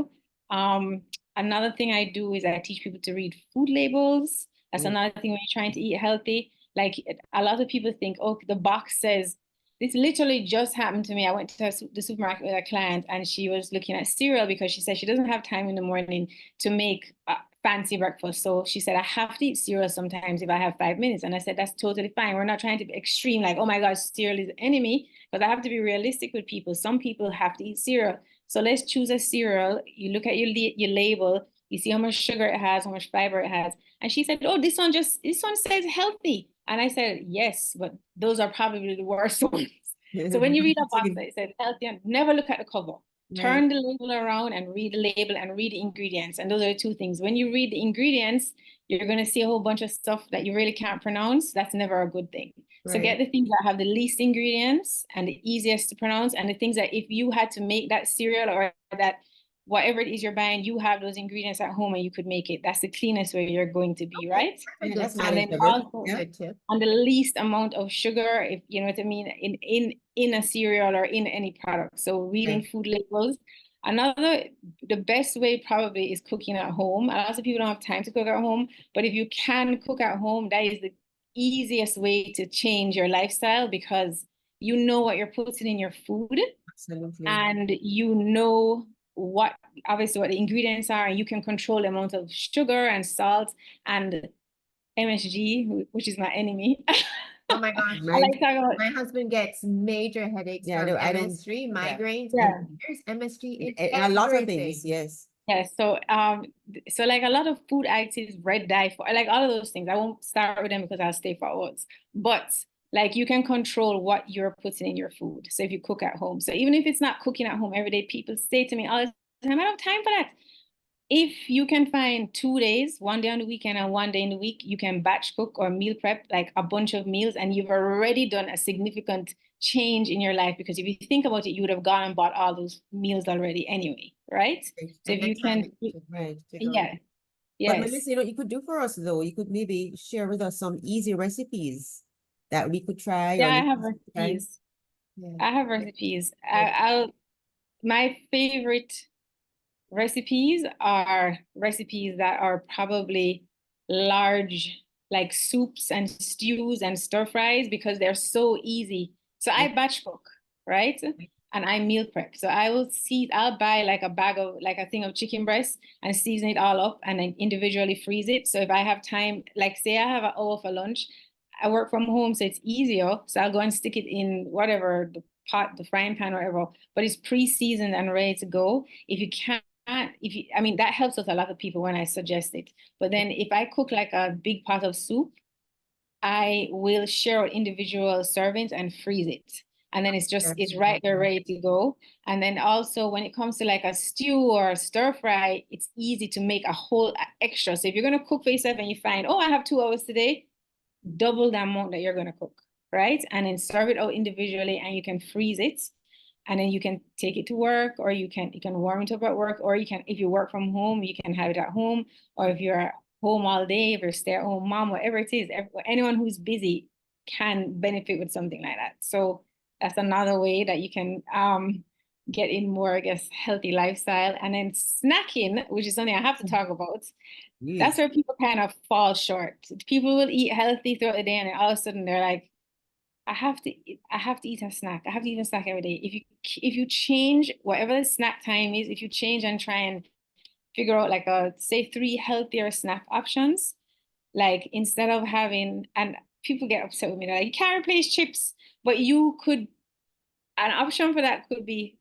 Another thing I do is I teach people to read food labels. That's another thing when you're trying to eat healthy. Like, a lot of people think, oh, the box says, this literally just happened to me. I went to the supermarket with a client and she was looking at cereal because she said she doesn't have time in the morning to make a fancy breakfast. So she said, I have to eat cereal sometimes if I have 5 minutes. And I said, that's totally fine. We're not trying to be extreme, like, oh my God, cereal is the enemy. But I have to be realistic with people. Some people have to eat cereal. So let's choose a cereal. You look at your label, you see how much sugar it has, how much fiber it has. And she said, oh, this one says healthy. And I said, yes, but those are probably the worst ones. So when you read a box that says healthy, never look at the cover. Turn the label around and read the label and read the ingredients. And those are the two things. When you read the ingredients, you're going to see a whole bunch of stuff that you really can't pronounce. That's never a good thing. So get the things that have the least ingredients and the easiest to pronounce, and the things that if you had to make that cereal or that whatever it is you're buying, you have those ingredients at home and you could make it. That's the cleanest way you're going to be, right? That's And then also on the least amount of sugar, if you know what I mean, in a cereal or in any product. So reading food labels. The best way probably is cooking at home. A lot of people don't have time to cook at home, but if you can cook at home, that is the easiest way to change your lifestyle, because you know what you're putting in your food. Absolutely. And you know what the ingredients are, and you can control the amount of sugar and salt and MSG, which is my enemy. Oh my gosh. My husband gets major headaches from MSG, migraines, and there's MSG in a lot of things, yes. Yes, so like a lot of food additives, red dye, like all of those things. I won't start with them because I'll stay for hours. But like, you can control what you're putting in your food. So if you cook at home, so even if it's not cooking at home every day, people say to me all the time, I don't have time for that. If you can find 2 days, one day on the weekend and one day in the week, you can batch cook or meal prep like a bunch of meals, and you've already done a significant change in your life, because if you think about it, you would have gone and bought all those meals already anyway, right? So if you can, But Melissa, you could do for us though, you could maybe share with us some easy recipes that we could try. Yeah, I have recipes. I have recipes. My favorite recipes are recipes that are probably large, like soups and stews and stir fries, because they're so easy. So I batch cook, right? And I meal prep. So I'll buy like a thing of chicken breast and season it all up and then individually freeze it. So if I have time, like say I have an hour for lunch, I work from home, so it's easier. So I'll go and stick it in whatever, the pot, the frying pan, whatever, but it's pre-seasoned and ready to go. If you can't, that helps with a lot of people when I suggest it. But then if I cook like a big pot of soup, I will share out individual servings and freeze it. And then it's right there ready to go. And then also when it comes to like a stew or a stir fry, it's easy to make a whole extra. So if you're going to cook for yourself and you find, oh, I have 2 hours today, double the amount that you're going to cook, right? And then serve it out individually, and you can freeze it. And then you can take it to work, or you can warm it up at work, or you can, if you work from home, you can have it at home. Or if you're home all day, if you're a stay-at-home mom, whatever it is, anyone who's busy can benefit with something like that. So that's another way that you can get in more, I guess, healthy lifestyle. And then snacking, which is something I have to talk about. That's where people kind of fall short. People will eat healthy throughout the day, and then all of a sudden they're like, I have to eat a snack. I have to eat a snack every day. If you change whatever the snack time is, if you change and try and figure out like say 3 healthier snack options, like instead of having, and people get upset with me, they're like, you can't replace chips, but an option for that could be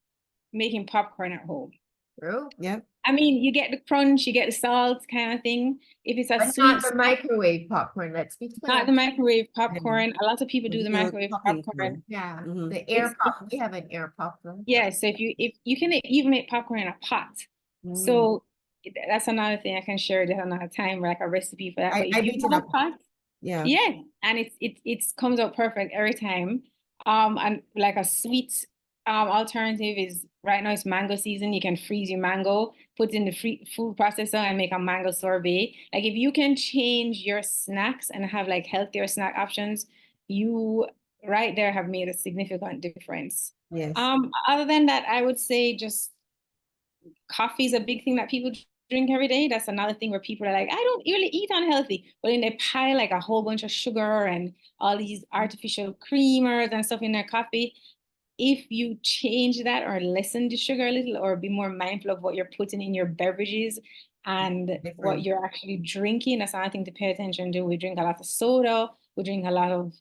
making popcorn at home. True. Yeah. I mean, you get the crunch, you get the salt kind of thing. If it's a But sweet not the snack, microwave popcorn. Let's be not clear. the microwave Mhm. popcorn. A lot of people do the You're microwave talking popcorn. through. Yeah, Mhm. the air It's pop. We have an air popcorn. Yeah, so if you can even make popcorn in a pot. So that's another thing I can share that another time, like a recipe for that. But I if you beat it have a up. pot, Yeah. yeah, and it comes out perfect every time. And like a sweet alternative is right now it's mango season. You can freeze your mango, put it in the food processor and make a mango sorbet. Like if you can change your snacks and have like healthier snack options, you right there have made a significant difference. Yes. Other than that, I would say just coffee is a big thing that people drink every day. That's another thing where people are like, I don't really eat unhealthy, but then they pile like a whole bunch of sugar and all these artificial creamers and stuff in their coffee. If you change that or lessen the sugar a little or be more mindful of what you're putting in your beverages and what Different. you're actually drinking, that's another thing to pay attention to. We drink a lot of soda, we drink a lot of,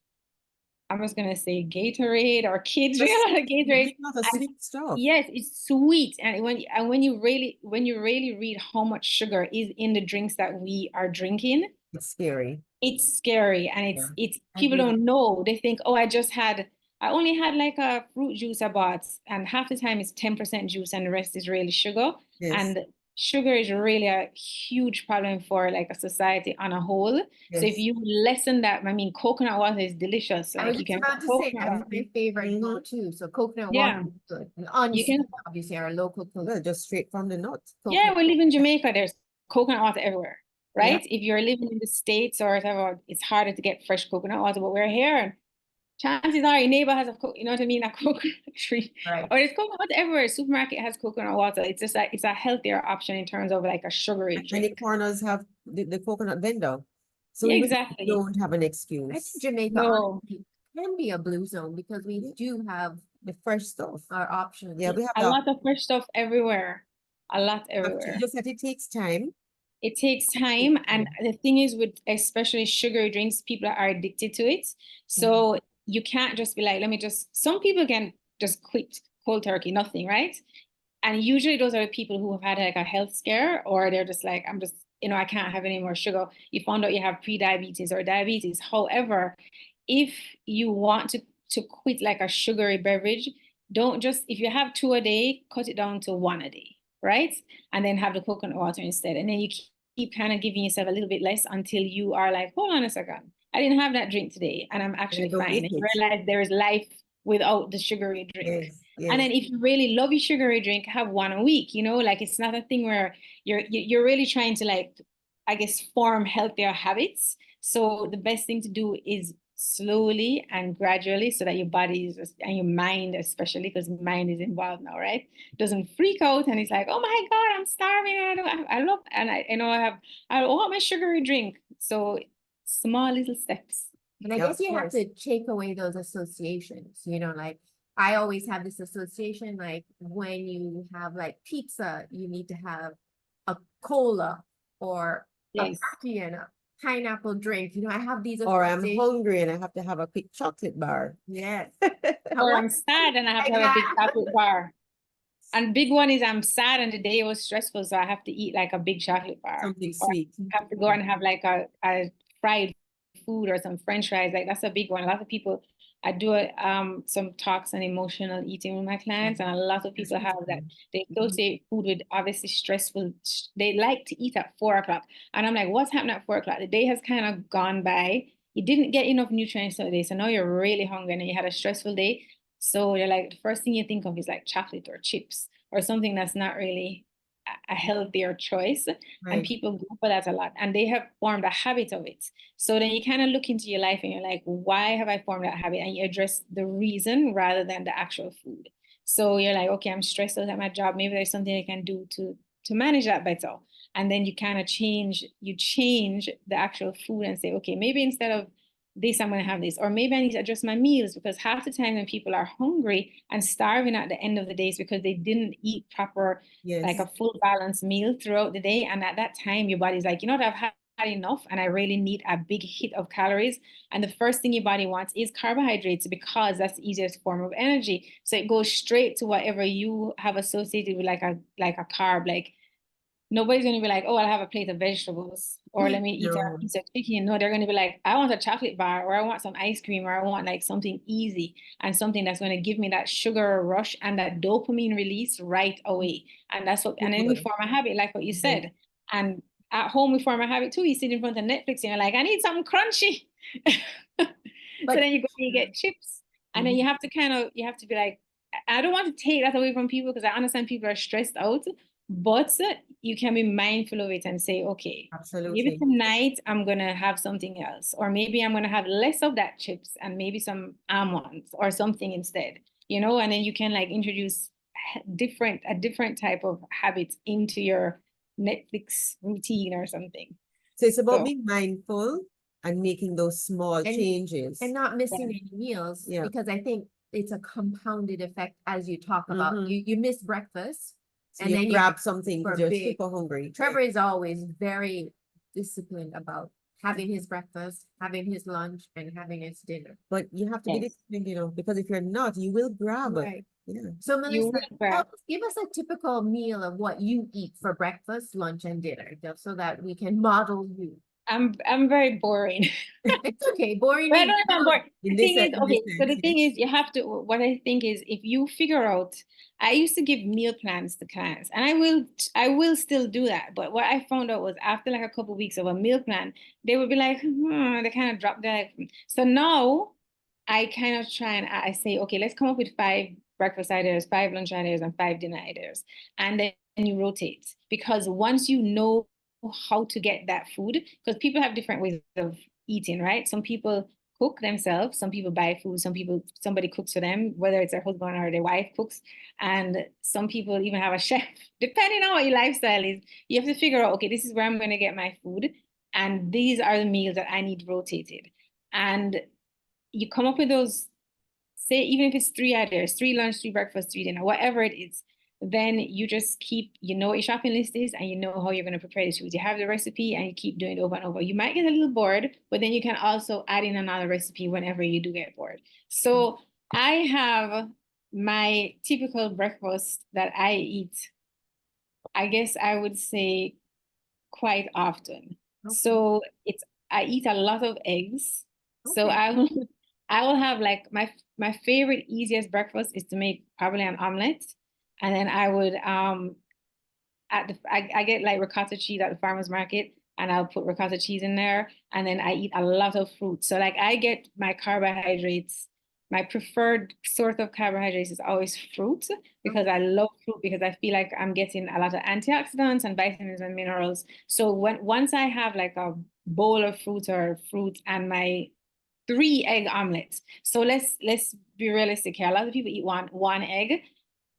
I'm just gonna say Gatorade, or kids drink a lot of Gatorade. Not a And sweet stuff. yes, it's sweet. And when you really read how much sugar is in the drinks that we are drinking, It's scary. it's scary. And Yeah. it's I people agree. don't know. They think, oh, I only had like a fruit juice I bought, and half the time it's 10% juice and the rest is really sugar. Yes. And sugar is really a huge problem for like a society on a whole. So if Yes. you lessen that, I mean, coconut water is delicious. I was Like you just can about to say coconut that's water. my favorite Mhm. go-to. So coconut Yeah. water is good. And You unsweetened, can, obviously, our local Well, coconut. just straight from the nut. yeah, we live in Jamaica, there's coconut water everywhere, Yeah. right? If you're living in the States or whatever, it's harder to get fresh coconut water, but we're here. Chances are your neighbor has you know what I mean, a coconut tree. Right. Or there's coconut water everywhere. Supermarket has coconut water. It's just like it's a healthier option in terms of like a sugary Many drink. corners have the coconut vendor. So Yeah, we exactly. don't have an I excuse. think Jamaica No, honestly can be a blue zone because we do have The fresh stuff. our options. Yeah, we have a that. lot of fresh stuff everywhere. A lot everywhere. Just that it takes time. It takes time. And the thing is with especially sugary drinks, people are addicted to it. So you can't just be like, some people can just quit cold turkey, nothing, right? And usually those are the people who have had like a health scare, or they're just like, I can't have any more sugar. You found out you have pre-diabetes or diabetes. However, if you want to quit like a sugary beverage, don't just, if you have two a day, cut it down to one a day, right? And then have the coconut water instead. And then you keep kind of giving yourself a little bit less until you are like, hold on a second, I didn't have that drink today and I'm actually don't fine. eat And you it. realize there is life without the sugary drink. Yes, yes. And then if you really love your sugary drink, have one a week, like it's not a thing where you're really trying to like, I guess, form healthier habits. So the best thing to do is slowly and gradually so that your body and your mind, especially because mind is involved now, right? Doesn't freak out and it's like, oh my God, I'm starving. I love, and I want my sugary drink. So small little steps. And I guess you have to take away those associations, like I always have this association, like when you have like pizza, you need to have a cola or Yes. a coffee and a pineapple drink. I have these Or I'm associations. hungry and I have to have a quick chocolate bar. Yes. Or I'm sad and I have to have a big chocolate bar. And big one is I'm sad and the day was stressful, so I have to eat like a big chocolate bar. Something Or sweet. I have to go and have like a fried food or some French fries. Like that's a big one. A lot of people, I do some talks on emotional eating with my clients, and a lot of people have that. They associate food with obviously stressful. They like to eat at 4 o'clock, and I'm like, what's happening at 4 o'clock? The day has kind of gone by. You didn't get enough nutrients today, so now you're really hungry, and you had a stressful day. So you're like, the first thing you think of is like chocolate or chips or something that's not really a healthier choice. Right. And people go for that a lot and they have formed a habit of it. So then you kind of look into your life and you're like, why have I formed that habit? And you address the reason rather than the actual food. So you're like, okay, I'm stressed out at my job. Maybe there's something I can do to manage that better. And then you kind of change the actual food and say, okay, maybe instead of this, I'm going to have this. Or maybe I need to adjust my meals, because half the time when people are hungry and starving at the end of the day is because they didn't eat proper, like a full balanced meal throughout the day. And at that time, your body's like, I've had enough and I really need a big hit of calories. And the first thing your body wants is carbohydrates, because that's the easiest form of energy. So it goes straight to whatever you have associated with like a carb, like nobody's going to be like, oh, I'll have a plate of vegetables or let me eat a No. piece of chicken. No, they're going to be like, I want a chocolate bar, or I want some ice cream, or I want like something easy and something that's going to give me that sugar rush and that dopamine release right away. And that's what, and then we Good. form a habit, like what you Mhm. said. And at home, we form a habit too. You sit in front of Netflix and you're like, I need something crunchy. So But then you go and you get chips. And then Mhm. you have to you have to be like, I don't want to take that away from people because I understand people are stressed out, but you can be mindful of it and say, okay, maybe Absolutely. tonight I'm going to have something else, or maybe I'm going to have less of that chips and maybe some almonds or something instead, you know, and then you can like introduce a different type of habits into your Netflix routine or something. So it's about So, being mindful and making those small And changes. and not missing yeah. any meals, Yeah. because I think it's a compounded effect, as you talk about. Mhm. You miss breakfast, So and you then you grab something for because you're big. super hungry. Trevor is always very disciplined about having his breakfast, having his lunch, and having his dinner. But you have to be Yes. disciplined, you know, because if you're not, you will grab it. Right. Yeah. So You Melissa, will grab. give us a typical meal of what you eat for breakfast, lunch, and dinner, just so that we can model you. I'm very boring. It's okay, boring But I is don't know, good. but the thing is, In this okay, so the sense, thing yes. is, you have to, what I think is, if you figure out, I used to give meal plans to clients, and I will still do that. But what I found out was after like a couple of weeks of a meal plan, they would be like, they kind of drop that. So now I kind of try and I say, okay, let's come up with 5 breakfast ideas, 5 lunch ideas, and 5 dinner ideas. And then you rotate, because once you know how to get that food, because people have different ways of eating, right? Some people cook themselves, some people buy food, somebody cooks for them, whether it's their husband or their wife cooks, and some people even have a chef. Depending on what your lifestyle is, you have to figure out, okay, this is where I'm going to get my food, and these are the meals that I need rotated. And you come up with those, say, even if it's 3 ideas, 3 lunch, 3 breakfast, 3 dinner, whatever it is, then you just keep, you know what your shopping list is, and you know how you're going to prepare this food. You have the recipe and you keep doing it over and over. You might get a little bored, but then you can also add in another recipe whenever you do get bored. So I have my typical breakfast that I eat, I guess I would say quite often. Okay. So I eat a lot of eggs. So Okay. I will have like my favorite easiest breakfast is to make probably an omelet. And then I would I get like ricotta cheese at the farmer's market, and I'll put ricotta cheese in there. And then I eat a lot of fruit. So like I get my carbohydrates. My preferred sort of carbohydrates is always fruit, because I love fruit, because I feel like I'm getting a lot of antioxidants and vitamins and minerals. So once I have like a bowl of fruit or fruit and my 3 egg omelets. So let's be realistic here. A lot of people eat one egg.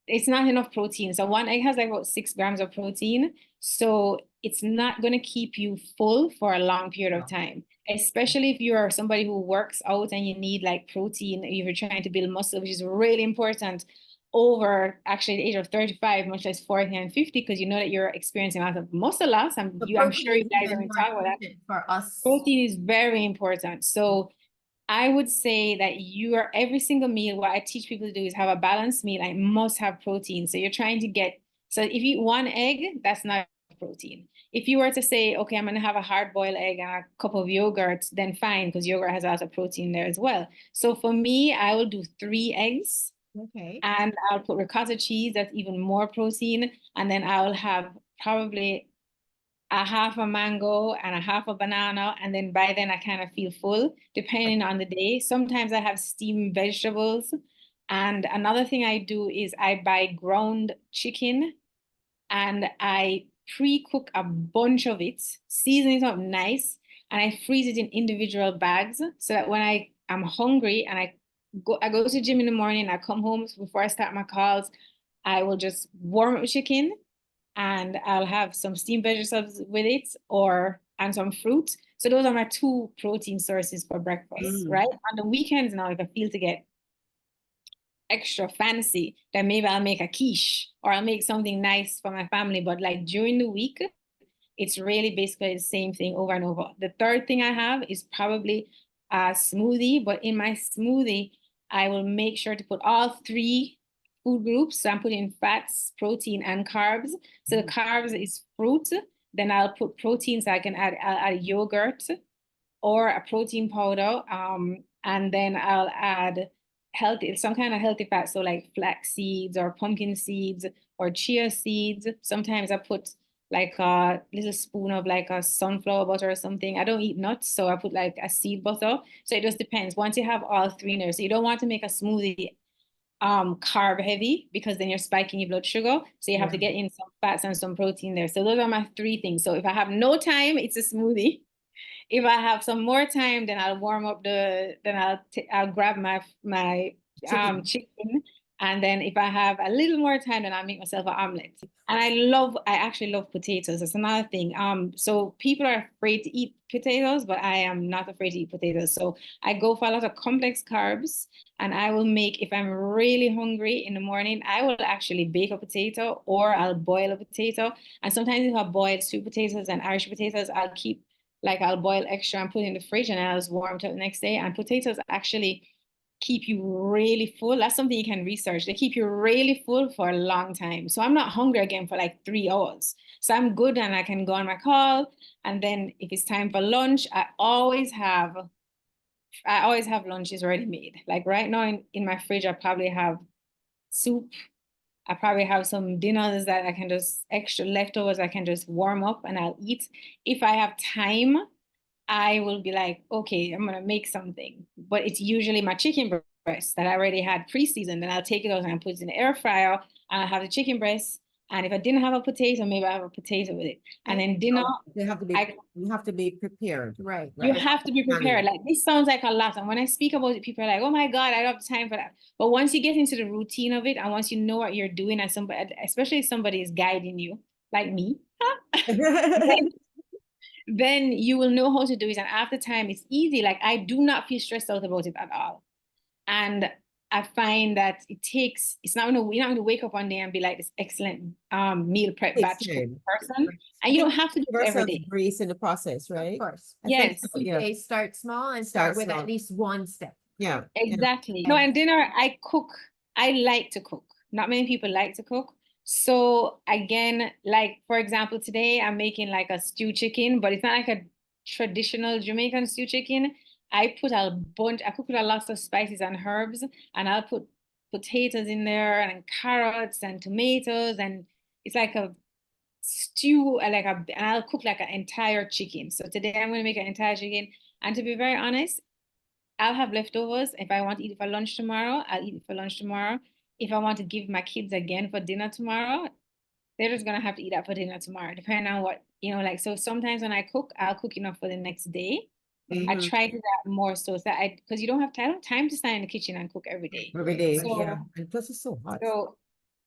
It's not enough protein. So one egg has like about 6 grams of protein. So it's not going to keep you full for a long period of time, especially if you're somebody who works out and you need like protein, if you're trying to build muscle, which is really important over actually the age of 35, much less 40 and 50, because you know that you're experiencing a lot of muscle loss. The I'm protein sure is you guys even have been more talking about that. important for us. Protein is very important. So I would say that every single meal, what I teach people to do is have a balanced meal. I must have protein. So you're trying to get, so if you eat one egg, that's not protein. If you were to say, okay, I'm going to have a hard boiled egg and a cup of yogurt, then fine, because yogurt has a lot of protein there as well. So for me, I will do 3 eggs. Okay. And I'll put ricotta cheese, that's even more protein. And then I'll have probably a half a mango and a half a banana, and then by then I kind of feel full, depending on the day. Sometimes I have steamed vegetables. And another thing I do is I buy ground chicken and I pre-cook a bunch of it, season it up nice, and I freeze it in individual bags so that when I am hungry and I go to the gym in the morning, I come home before I start my calls, I will just warm up the chicken and I'll have some steamed vegetables with it, and some fruit. So those are my 2 protein sources for breakfast, right? On the weekends now, if I feel to get extra fancy, then maybe I'll make a quiche or I'll make something nice for my family. But like during the week, it's really basically the same thing over and over. The third thing I have is probably a smoothie, but in my smoothie, I will make sure to put all 3 food groups. So I'm putting fats, protein, and carbs. So the carbs is fruit. Then I'll put protein, so I'll add yogurt or a protein powder. And then I'll add some kind of healthy fat. So like flax seeds or pumpkin seeds or chia seeds. Sometimes I put like a little spoon of like a sunflower butter or something. I don't eat nuts, so I put like a seed butter. So it just depends. Once you have all three in there, so you don't want to make a smoothie carb heavy, because then you're spiking your blood sugar. So you have to get in some fats and some protein there. So those are my three things. So if I have no time, it's a smoothie. If I have some more time, then I'll warm up I'll grab my chicken. And then if I have a little more time, then I'll make myself an omelet. And I actually love potatoes. That's another thing. So people are afraid to eat potatoes, but I am not afraid to eat potatoes. So I go for a lot of complex carbs, and I will make, if I'm really hungry in the morning, I will actually bake a potato or I'll boil a potato. And sometimes if I boil sweet potatoes and Irish potatoes, I'll boil extra and put it in the fridge, and I'll just warm it up the next day. And potatoes actually keep you really full. That's something you can research. They keep you really full for a long time. So I'm not hungry again for like 3 hours. So I'm good, and I can go on my call. And then if it's time for lunch, I always have lunches already made. Like right now in my fridge, I probably have soup. I probably have some dinners that I can just extra leftovers I can just warm up and I'll eat. If I have time, I will be like, okay, I'm gonna make something. But it's usually my chicken breast that I already had pre-seasoned, and I'll take it out and I'll put it in the air fryer, and I'll have the chicken breast. And if I didn't have a potato, maybe I have a potato with it. And then dinner, you have to be prepared. Right. you have to be prepared. Like, this sounds like a lot. And when I speak about it, people are like, oh my God, I don't have time for that. But once you get into the routine of it, and once you know what you're doing, and especially if somebody is guiding you, like me, then you will know how to do it. And after time, it's easy. Like, I do not feel stressed out about it at all. And I find that it's not you're not going to wake up one day and be like this excellent meal prep batch person. And you don't have to do it every day. Grace in the process, right? Of course. Yes. They start small and start with at least one step. Yeah. Exactly. No, and dinner, I cook. I like to cook. Not many people like to cook. So again, like for example, today I'm making like a stew chicken, but it's not like a traditional Jamaican stew chicken. I cook with a lot of spices and herbs, and I'll put potatoes in there and carrots and tomatoes, and it's like a stew, and I'll cook like an entire chicken. So today I'm going to make an entire chicken. And to be very honest, I'll have leftovers. If I want to eat it for lunch tomorrow, I'll eat it for lunch tomorrow. If I want to give my kids again for dinner tomorrow, they're just going to have to eat that for dinner tomorrow, depending on what, so sometimes when I cook, I'll cook enough for the next day. I try to do that more so that because you don't have time to stand in the kitchen and cook every day. Every day. So, yeah. And plus it's so hot. So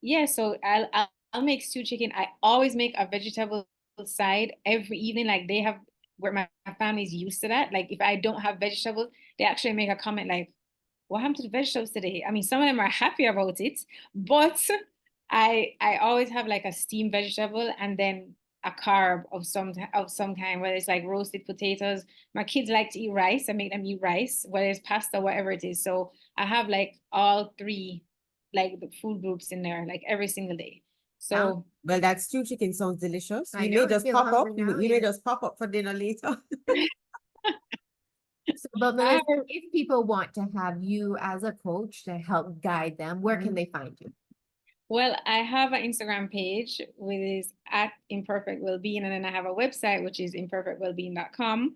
yeah, so I'll make stew chicken. I always make a vegetable side every evening. Like where my family's used to that. Like if I don't have vegetables, they actually make a comment like, what happened to the vegetables today? I mean, some of them are happy about it, but I always have like a steamed vegetable and then a carb of some kind, whether it's like roasted potatoes. My kids like to eat rice. I make them eat rice, whether it's pasta, whatever it is. So I have like all three, like the food groups in there, like every single day. So well, that stew chicken sounds delicious. I You know, may just I feel pop up. hungry now, You may just pop up for dinner later. But Melissa, if people want to have you as a coach to help guide them, where can they find you? Well, I have an Instagram page which is at Imperfect Wellbeing, and then I have a website which is imperfectwellbeing.com.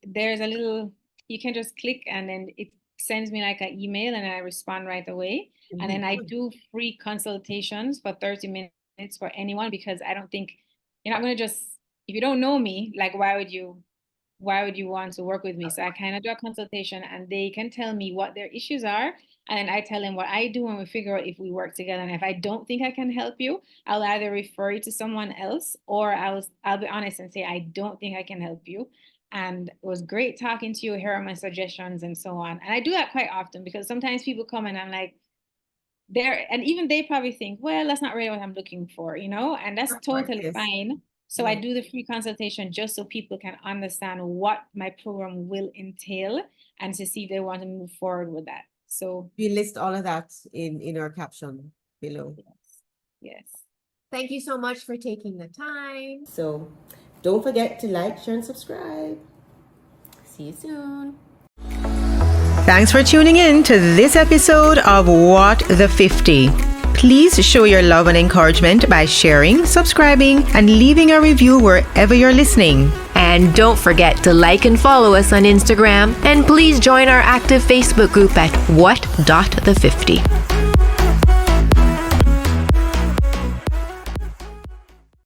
There's a little, you can just click and then it sends me like an email and I respond right away. And then I do free consultations for 30 minutes for anyone, because I don't think you're not going to just, if you don't know me, like why would you want to work with me? So I kind of do a consultation and they can tell me what their issues are. And I tell them what I do, and we figure out if we work together. And if I don't think I can help you, I'll either refer you to someone else, or I'll be honest and say, I don't think I can help you. And it was great talking to you. Here are my suggestions and so on. And I do that quite often, because sometimes people come and I'm like, and even they probably think, well, that's not really what I'm looking for, and that's totally fine. So I do the free consultation just so people can understand what my program will entail and to see if they want to move forward with that. So We list all of that in our caption below. yes. Thank you so much for taking the time. So don't forget to like, share, and subscribe. See you soon. Thanks for tuning in to this episode of What the 50. Please show your love and encouragement by sharing, subscribing, and leaving a review wherever you're listening. And don't forget to like and follow us on Instagram, and please join our active Facebook group at What.the50.